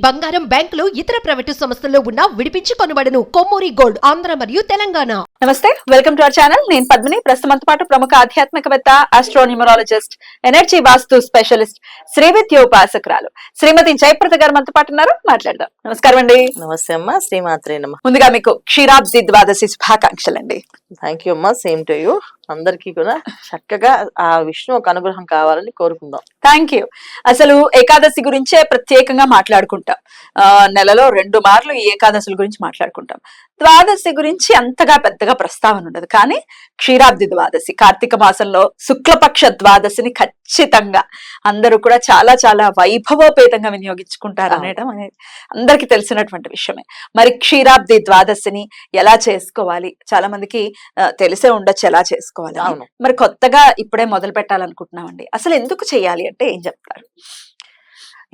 బంగారం, బ్యాంకులు, ఇతర ప్రైవేటు సంస్థల్లో ఉన్న విడిపించి కొనబడను. కొమ్మూరి గోల్డ్, ఆంధ్ర మరియు తెలంగాణ. నమస్తే, వెల్కమ్ టు అవర్ ఛానల్. నేను పద్మిని. ప్రస్తుతం పాటు ప్రముఖ ఆధ్యాత్మికవేత్త, ఆస్ట్రోన్యూమరాలజిస్ట్, ఎనర్జీ వాస్తు స్పెషలిస్ట్, శ్రీవిద్యోపాసకురాలు శ్రీమతి జయప్రద గారు మనతో పాటు ఉన్నారు. మాట్లాడదాం. నమస్కారం అండి. నమస్తే అమ్మా, శ్రీమాత్రే నమః. ముందుగా మీకు క్షీరాబ్ది ద్వాదశి శుభాకాంక్షలు అండి. థ్యాంక్ యూ అమ్మా, సేమ్ టు యూ. అందరికీ కూడా చక్కగా ఆ విష్ణు ఒక అనుగ్రహం కావాలని కోరుకుందాం. Thank you. అసలు ఏకాదశి గురించే ప్రత్యేకంగా మాట్లాడుకుంటాం. నెలలో 2 మార్లు ఈ ఏకాదశుల గురించి మాట్లాడుకుంటాం. ద్వాదశి గురించి అంతగా పెద్దగా ప్రస్తావన ఉండదు. కానీ క్షీరాబ్ది ద్వాదశి, కార్తీక మాసంలో శుక్లపక్ష ద్వాదశిని ఖచ్చితంగా అందరూ కూడా చాలా చాలా వైభవోపేతంగా వినియోగించుకుంటారు అనడం అనేది అందరికీ తెలిసినటువంటి విషయమే. మరి క్షీరాబ్ది ద్వాదశిని ఎలా చేసుకోవాలి? చాలా మందికి తెలిసే ఉండొచ్చు ఎలా చేసుకోవాలి. మరి కొత్తగా ఇప్పుడే మొదలు పెట్టాలనుకుంటున్నామండి. అసలు ఎందుకు చేయాలి అంటే ఏం చెప్తారు?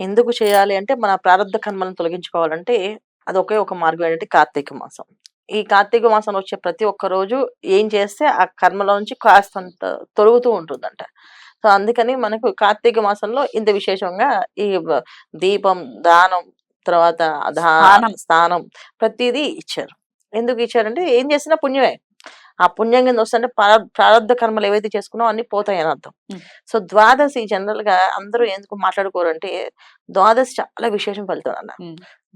ఎందుకు చేయాలి అంటే, మన ప్రారంభ కర్మలను తొలగించుకోవాలంటే అది ఒకే ఒక మార్గం ఏంటంటే కార్తీక మాసం. ఈ కార్తీక మాసం వచ్చే ప్రతి ఒక్క రోజు ఏం చేస్తే ఆ కర్మలో నుంచి కాస్తంత తొలుగుతూ ఉంటుందంట. సో అందుకని మనకు కార్తీక మాసంలో ఇంత విశేషంగా ఈ దీపం, దానం, తర్వాత స్నానం ప్రతిదీ ఇచ్చారు. ఎందుకు ఇచ్చారంటే ఏం చేసినా పుణ్యమే. ఆ పుణ్యం కింద వస్తుంటే ప్రారంభ కర్మలు ఏవైతే చేసుకున్నావు అన్ని పోతాయి అని అర్థం. సో ద్వాదశి జనరల్ గా అందరూ ఎందుకు మాట్లాడుకోరంటే, ద్వాదశి చాలా విశేషం ఫలితం అన్న.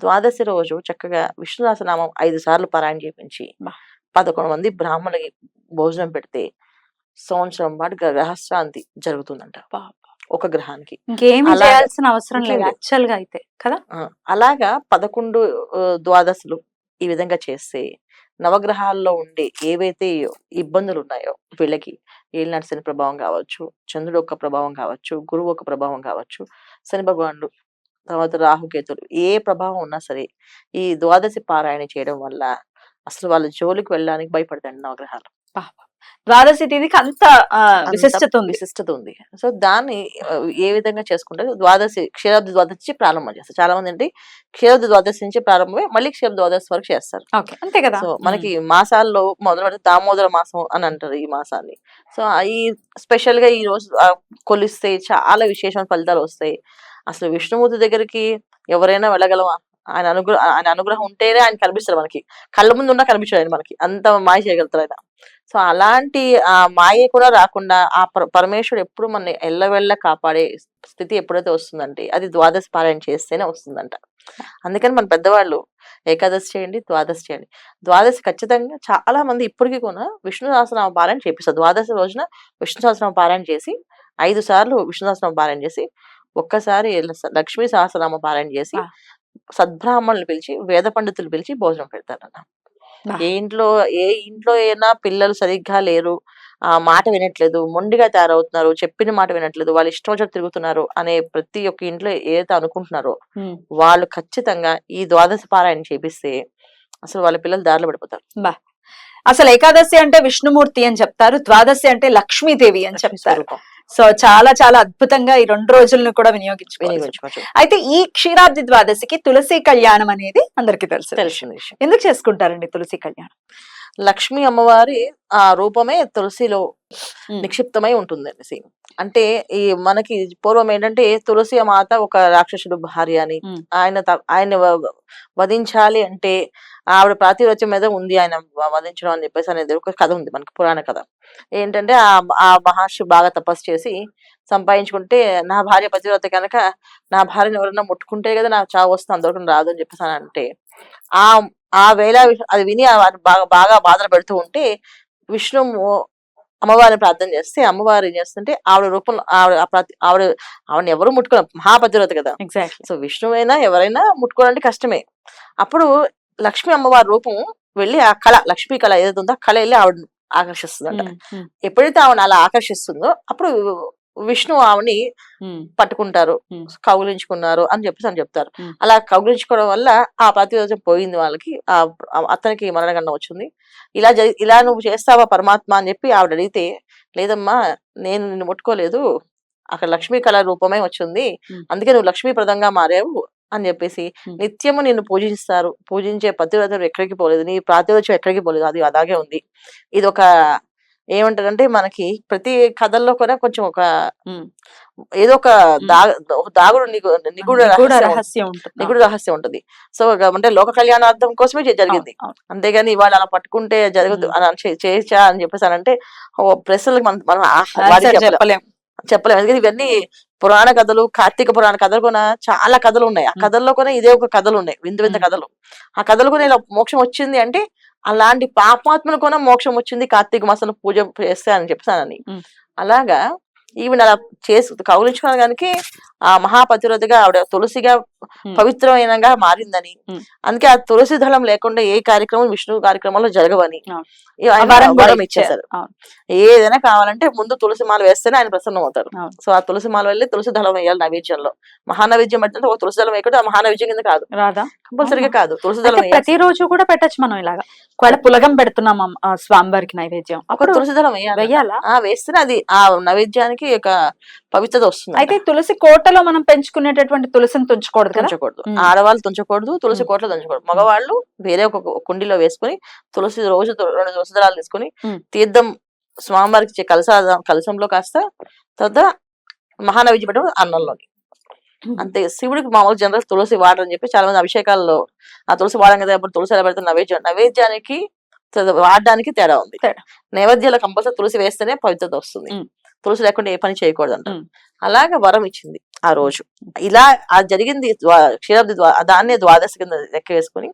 ద్వాదశి రోజు చక్కగా విష్ణు సహస్రనామం 5 సార్లు పారాయణ చేయించి 11 మంది బ్రాహ్మణులకి భోజనం పెడితే సంవత్సరం పాటు గ్రహశాంతి జరుగుతుందంట ఒక గ్రహానికి. ఇంకేమీ చేయాల్సిన అవసరం లేదు యాక్చువల్ గా అయితే కదా. అలాగా 11 ద్వాదశులు ఈ విధంగా చేస్తే నవగ్రహాల్లో ఉండే ఏవైతే ఇబ్బందులు ఉన్నాయో వీళ్ళకి, ఏలినాటి శని ప్రభావం కావచ్చు, చంద్రుడు ఒక ప్రభావం కావచ్చు, గురువు ఒక ప్రభావం కావచ్చు, శని భగవానుడు, తర్వాత రాహుకేతులు, ఏ ప్రభావం ఉన్నా సరే ఈ ద్వాదశి పారాయణ చేయడం వల్ల అసలు వాళ్ళ జోలికి వెళ్ళడానికి భయపడతాయండి నవగ్రహాలు. ద్వాదశి తిథికి అంత విశిష్టత ఉంది. సో దాన్ని ఏ విధంగా చేసుకుంటారు? ద్వాదశి, క్షీరాబ్ది ద్వాదశి ప్రారంభం చేస్తారు. చాలా మంది అంటే క్షీరాబ్ది ద్వాదశి నుంచి ప్రారంభమై మళ్ళీ క్షీరాబ్ది ద్వాదశి వరకు చేస్తారు. అంతే కదా. సో మనకి మాసాల్లో మొదలు దామోదర మాసం అని అంటారు ఈ మాసాన్ని. సో ఈ స్పెషల్ గా ఈ రోజు కొలిస్తే చాలా విశేషమైన ఫలితాలు వస్తాయి. అసలు విష్ణుమూర్తి దగ్గరికి ఎవరైనా వెళ్ళగలవా? ఆయన అనుగ్రహం ఉంటేనే ఆయన కనిపిస్తారు మనకి. కళ్ళ ముందు ఉన్నా కనిపించాడు ఆయన మనకి, అంత మాయ చేయగలుగుతారు ఆయన. సో అలాంటి ఆ మాయ కూడా రాకుండా ఆ పరమేశ్వరుడు ఎప్పుడు మన ఎల్లవెళ్ళ కాపాడే స్థితి ఎప్పుడైతే వస్తుందంటే అది ద్వాదశి పారాయణ చేస్తేనే వస్తుందంట. అందుకని మన పెద్దవాళ్ళు ఏకాదశి చేయండి, ద్వాదశి చేయండి. ద్వాదశి ఖచ్చితంగా చాలా మంది ఇప్పటికీ కూడా విష్ణు సహస్రనామ పారాయణ చేపిస్తారు. ద్వాదశి రోజున విష్ణు సహస్రనామ పారాయణ చేసి 5 సార్లు విష్ణు సహస్రనామ పారాయణ చేసి, ఒక్కసారి లక్ష్మీ సహస్రనామ పారాయణ చేసి సద్బ్రాహ్మణులు పిలిచి, వేద పండితులు పిలిచి భోజనం పెడతారన్న. ఏ ఇంట్లో అయినా పిల్లలు సరిగ్గా లేరు, ఆ మాట వినట్లేదు, మొండిగా తయారవుతున్నారు, చెప్పిన మాట వినట్లేదు, వాళ్ళు ఇష్టం వచ్చినట్టు తిరుగుతున్నారు అనే ప్రతి ఒక్క ఇంట్లో ఏదైతే అనుకుంటున్నారో వాళ్ళు ఖచ్చితంగా ఈ ద్వాదశి పారాయణ చేపిస్తే అసలు వాళ్ళ పిల్లలు దారిలో పడిపోతారు. అసలు ఏకాదశి అంటే విష్ణుమూర్తి అని చెప్తారు, ద్వాదశి అంటే లక్ష్మీదేవి అని చెప్తారు. సో చాలా చాలా అద్భుతంగా ఈ 2 రోజులను కూడా వినియోగించుకోవచ్చు. అయితే ఈ క్షీరాబ్ది ద్వాదశికి తులసి కళ్యాణం అనేది అందరికీ తెలిసిన విషయం. ఎందుకు చేసుకుంటారండి తులసి కళ్యాణం? లక్ష్మీ అమ్మవారి ఆ రూపమే తులసిలో నిక్షిప్తమై ఉంటుందండి. అంటే ఈ మనకి పూర్వం ఏంటంటే తులసి మాత ఒక రాక్షసుడు భార్య అని, ఆయన వధించాలి అంటే ఆవిడ ప్రాతిపత్యం మీద ఉంది ఆయన వధించడం అని చెప్పేసి అనేది ఒక కథ ఉంది మనకి, పురాణ కథ. ఏంటంటే ఆ మహర్షి బాగా తపస్సు చేసి సంపాదించుకుంటే, నా భార్య పతివ్రత కనుక నా భార్యను ఎవరైనా ముట్టుకుంటే కదా నాకు చావు వస్తుంది, అందరికీ రాదు అని చెప్పేసి అంటే ఆ వేళ అది విని బాగా బాధలు పెడుతూ ఉంటే విష్ణు అమ్మవారిని ప్రార్థన చేస్తే అమ్మవారు ఏం చేస్తుంటే ఆవిడ రూపంలో ఆవిడని ఎవరు ముట్టుకోవాలి, మహాపతివ్రత కదా. సో విష్ణువైనా ఎవరైనా ముట్టుకోవాలంటే కష్టమే. అప్పుడు లక్ష్మీ అమ్మవారి రూపం వెళ్ళి ఆ కళ, లక్ష్మీ కళ ఏదైతే ఉందో ఆ కళ వెళ్ళి ఆవిడ ఆకర్షిస్తుందంట. ఎప్పుడైతే ఆవిడ అలా ఆకర్షిస్తుందో అప్పుడు విష్ణు ఆవిని పట్టుకుంటారు, కౌగిలించుకున్నారు అని చెప్తారు. అలా కౌగిలించుకోవడం వల్ల ఆ ప్రతిరోజం పోయింది వాళ్ళకి, అతనికి మరణగండం వచ్చింది. ఇలా నువ్వు చేస్తావా పరమాత్మ అని చెప్పి ఆవిడ అడిగితే, లేదమ్మా నేను నిన్ను ముట్టుకోలేదు, అక్కడ లక్ష్మీ కళ రూపమే వచ్చింది, అందుకే నువ్వు లక్ష్మీప్రదంగా మారావు అని చెప్పేసి నిత్యము నిన్ను పూజిస్తారు, పూజించే పతివ్రతలు ఎక్కడికి పోలేదు, నీ ప్రాతిరోజం ఎక్కడికి పోలేదు, అది అలాగే ఉంది. ఇది ఒక ఏమంటారంటే మనకి ప్రతి కథల్లో కూడా కొంచెం ఒక ఉమ్. ఏదో ఒక దాగుడు నిగూఢ నిగూఢ రహస్యం ఉంటుంది. నిగూఢ రహస్యం ఉంటుంది. సో అంటే లోక కళ్యాణార్థం కోసమే జరిగింది. అవును. అంతేగాని ఇవాళ అలా పట్టుకుంటే జరగదు అని చేయొచ్చా అని చెప్పేసి అంటే ప్రశ్నలకు మనం Answer చెప్పలేం. చెప్పలేము. ఎందుకంటే ఇవన్నీ పురాణ కథలు, కార్తీక పురాణ కథలు కూడా చాలా కథలు ఉన్నాయి. ఆ కథల్లో కూడా ఇదే ఒక కథలు ఉన్నాయి, వింత వింత కథలు. ఆ కథలు కూడా ఇలా మోక్షం వచ్చింది అంటే అలాంటి పాపాత్మలు కూడా మోక్షం వచ్చింది కార్తీక మాసంలో పూజ చేస్తే అని చెప్తానని. అలాగా ఈవెన్ అలా కౌలించుకోవడానికి ఆ మహాపతివ్రతగా ఆవిడ తులసిగా పవిత్రమైనగా మారిందని, అందుకే ఆ తులసి దళం లేకుండా ఏ కార్యక్రమం విష్ణు కార్యక్రమంలో జరగవని వరం ఇచ్చేసారు. ఏదైనా కావాలంటే ముందు తులసి మాల వేస్తేనే ఆయన ప్రసన్నం అవుతారు. సో ఆ తులసి మాల వెళ్ళి తులసి దళం వేయాలి నైవేద్యంలో. మహానైవేద్యం పెడితే ఒక తులసి దళం వేయకుండా మహానైవేద్యం కింద కాదు, రాదా? కంపల్సరీగా కాదు. తులసి దళం ప్రతిరోజు కూడా పెట్టచ్చు మనం ఇలాగా. ఒకవేళ పులగం పెడుతున్నాం స్వామివారికి నైవేద్యం, అప్పుడు తులసి దళం వేయాలా? వేస్తేనే అది ఆ నైవేద్యానికి ఒక పవిత్రత వస్తుంది. అయితే తులసి కోటలో మనం పెంచుకునేటటువంటి తులసిని తుంచకూడదు, తుంచకూడదు. ఆడవాళ్ళు తుంచకూడదు, తులసి కోటలో తుంచకూడదు. మగవాళ్ళు వేరే ఒక కుండీలో వేసుకుని తులసి రోజు 2 తులసి దళాలు తీసుకుని తీర్థం స్వామివారికి కలశంలో కాస్త తర్వాత మహానైవేద్యం పెట్టడం అన్నంలోని. అంతే. శివుడికి మామూలు జనరల్ తులసి వాడని చెప్పి చాలా మంది అభిషేకాల్లో ఆ తులసి వాడడం కదా, అప్పుడు తులసి ఎలా పెడతారు నైవేద్యానికి వాడడానికి తేడా ఉంది. నైవేద్యాలు కంపల్సరీ తులసి వేస్తేనే పవిత్రత వస్తుంది, తులసి లేకుండా ఏ పని చేయకూడదు అంటారు. అలాగా వరం ఇచ్చింది ఆ రోజు. ఇలా అది జరిగింది క్షీరాబ్ది దాన్నే ద్వాదశి కింద లెక్క వేసుకుని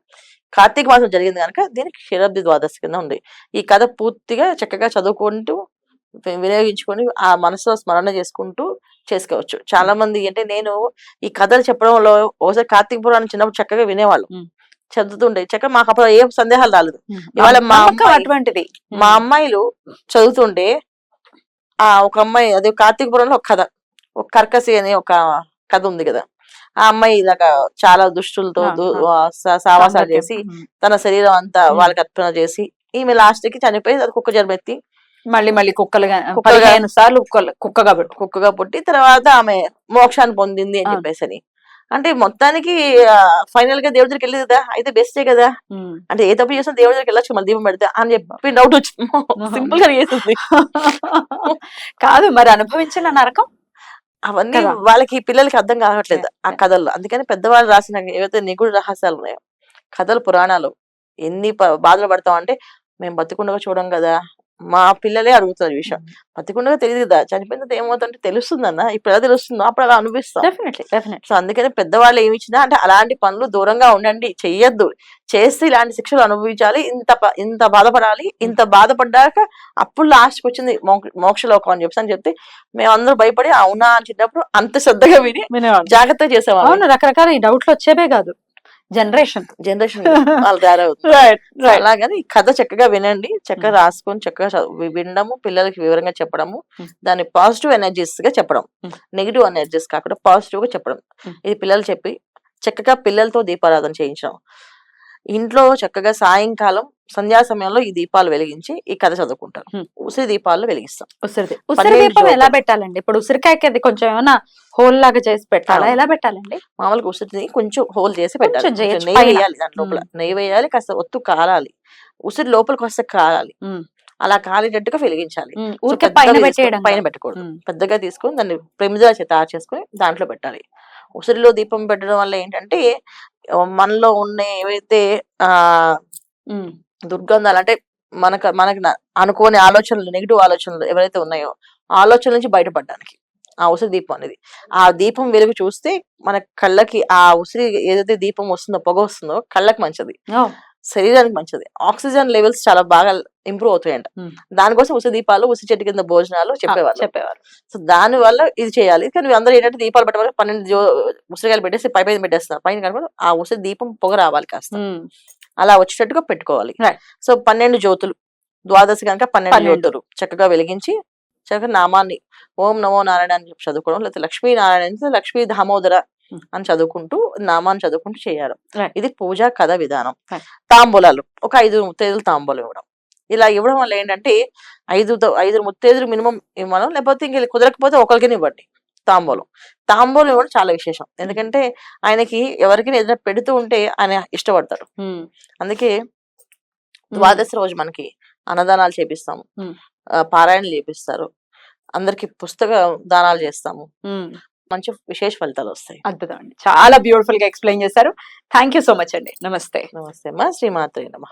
కార్తీక మాసం జరిగింది కనుక దీనికి క్షీరాబ్ది ద్వాదశి కింద ఉంది. ఈ కథ పూర్తిగా చక్కగా చదువుకుంటూ వినియోగించుకొని ఆ మనసులో స్మరణ చేసుకుంటూ చేసుకోవచ్చు. చాలా మంది అంటే నేను ఈ కథలు చెప్పడంలో ఒకసారి కార్తీక పురాణం చిన్నప్పుడు చక్కగా వినేవాళ్ళు, చదువుతుండే చక్కగా మాకు అప్పుడు ఏం సందేహాలు రాలేదు. ఇవాళ అటువంటిది మా అమ్మాయిలు చదువుతుండే ఒక అమ్మాయి అదే కార్తీక పురాణంలో ఒక కథ, ఒక కర్కసి అనే ఒక కథ ఉంది కదా. ఆ అమ్మాయి ఇలాగా చాలా దుష్టులతో సావాసాలు చేసి తన శరీరం అంతా వాళ్ళకి అర్పణ చేసి ఈమె లాస్ట్ కి చనిపోయి అది కుక్క జన్మెత్తి మళ్ళీ కుక్కగా పుట్టి తర్వాత ఆమె మోక్షాన్ని పొందింది అని చెప్పేసి. అంటే మొత్తానికి ఫైనల్ గా దేవుడి దగ్గరికి వెళ్ళేది కదా, అయితే బెస్టే కదా. అంటే ఏ తప్పు చేసినా దేవుడి దగ్గరికి వెళ్ళొచ్చు, మళ్ళీ దీపం పెడతా అని చెప్పి డౌట్ వచ్చింది. సింపుల్ గా చేసింది కాదు, మరి అనుభవించిన నరకం అవన్నీ వాళ్ళకి పిల్లలకి అర్థం కావట్లేదు ఆ కథల్లో. అందుకని పెద్దవాళ్ళు రాసిన ఏవైతే నిగూఢ రహస్యాలు ఉన్నాయో కథలు పురాణాలు ఎన్ని బాధలు పడతాం అంటే మేము బతికుండగా చూడం కదా. మా పిల్లలే అడుగుతారు ఈ విషయం, బతికుండగా తెలియదు కదా, చనిపోయిన తర్వాత ఏమవుతుందంటే తెలుస్తుందన్న, ఇప్పుడు ఎలా తెలుస్తుందో అప్పుడు అలా అనిపిస్తాం. సో అందుకని పెద్దవాళ్ళు ఏమి ఇచ్చినా అంటే అలాంటి పనులు దూరంగా ఉండండి, చెయ్యొద్దు, చేస్తే ఇలాంటి శిక్షలు అనుభవించాలి, ఇంత బాధపడాలి, ఇంత బాధపడ్డాక అప్పుడు లాస్ట్కి వచ్చింది మోక్షలోకం అని చెప్తే మేమందరూ భయపడి అవునా అని చెప్పినప్పుడు అంత శ్రద్ధగా విని జాగ్రత్తగా చేసేవాళ్ళు. రకరకాల ఈ డౌట్లు వచ్చేవే కాదు, జనరేషన్ వాళ్ళు తయారవుతుంది. అలాగని కథ చక్కగా వినండి, చక్కగా రాసుకొని చక్కగా వినడము, పిల్లలకి వివరంగా చెప్పడము, దాన్ని పాజిటివ్ ఎనర్జీస్ గా చెప్పడం, నెగిటివ్ ఎనర్జీస్ కాకుండా పాజిటివ్ గా చెప్పడం. ఇది పిల్లలు చెప్పి చక్కగా పిల్లలతో దీపారాధన చేయించడం. ఇంట్లో చక్కగా సాయంకాలం సంధ్యా సమయంలో ఈ దీపాలు వెలిగించి ఈ కథ చదువుకుంటారు. ఉసిరి దీపాలు వెలిగిస్తాం. ఉసిరి దీపం ఎలా పెట్టాలండి? ఇప్పుడు ఉసిరికాయకి అది కొంచెం ఏమైనా హోల్ లాగా చేసి పెట్టాలా? ఎలా పెట్టాలండి? మామూలుగా ఉసిరిని కొంచెం హోల్ చేసి పెట్టాలి, నెయ్యి వేయాలి, దాని లోపల నెయ్యి వేయాలి, కాస్త ఒత్తు కాలాలి, ఉసిరి లోపలికి వస్తే కాలాలి, అలా కాలేటట్టుగా వెలిగించాలి. పైన పెట్టకూడదు, పెద్దగా తీసుకొని దాన్ని ప్రమిద తయారు చేసుకుని దాంట్లో పెట్టాలి. ఉసిరిలో దీపం పెట్టడం వల్ల ఏంటంటే మనలో ఉన్న ఏవైతే దుర్గంధాలు అంటే మనకి అనుకోని ఆలోచనలు, నెగిటివ్ ఆలోచనలు ఎవరైతే ఉన్నాయో ఆలోచనల నుంచి బయటపడడానికి ఆ ఉసిరి దీపం అనేది, ఆ దీపం వెలుగు చూస్తే మన కళ్ళకి ఆ ఉసిరి ఏదైతే దీపం వస్తుందో పొగ వస్తుందో కళ్ళకి మంచిది, శరీరానికి మంచిది, ఆక్సిజన్ లెవెల్స్ చాలా బాగా ఇంప్రూవ్ అవుతాయంట. దానికోసం ఉసిరి దీపాలు, ఉసిరి చెట్టు కింద భోజనాలు చెప్పేవారు. సో దాని వల్ల ఇది చేయాలి. కానీ అందరూ ఏంటంటే దీపాలు పెట్టవాలి, 12 ఉసిరికాయలు పెట్టేసి పైన పెట్టేస్తున్నారు, పైన కనుక ఆ ఉసిరి దీపం పొగ రావాలి కాస్త, అలా వచ్చేటట్టుగా పెట్టుకోవాలి. సో 12 జ్యోతులు, ద్వాదశి కనుక 12 జ్యోతులు చక్కగా వెలిగించి చక్కగా నామాన్ని ఓం నమో నారాయణ అని చెప్పి చదువుకోవడం, లేకపోతే లక్ష్మీ లక్ష్మీ దామోదర అని చదువుకుంటూ నామాన్ని చదువుకుంటూ చేయాలి. ఇది పూజా కథ విధానం. తాంబూలాలు ఒక 5 ముత్తైదులు తాంబూలం ఇవ్వడం. ఇలా ఇవ్వడం వల్ల ఏంటంటే 5 ముత్తైదులు మినిమం ఇవ్వడం, లేకపోతే ఇంక కుదరకపోతే ఒకరికైనా ఇవ్వండి తాంబూలం ఇవ్వడం చాలా విశేషం. ఎందుకంటే ఆయనకి ఎవరికైనా ఏదైనా పెడుతూ ఉంటే ఆయన ఇష్టపడతాడు. అందుకే ద్వాదశి రోజు మనకి అన్నదానాలు చేపిస్తాము, పారాయణ చేపిస్తారు, అందరికి పుస్తక దానాలు చేస్తాము, మంచి విశేష ఫలితాలు వస్తాయి. అద్భుతం అండి, చాలా బ్యూటిఫుల్ గా ఎక్స్ప్లెయిన్ చేశారు. థ్యాంక్ యూ సో మచ్ అండి. నమస్తే. నమస్తే అమ్మా. శ్రీమాత్రే నమః.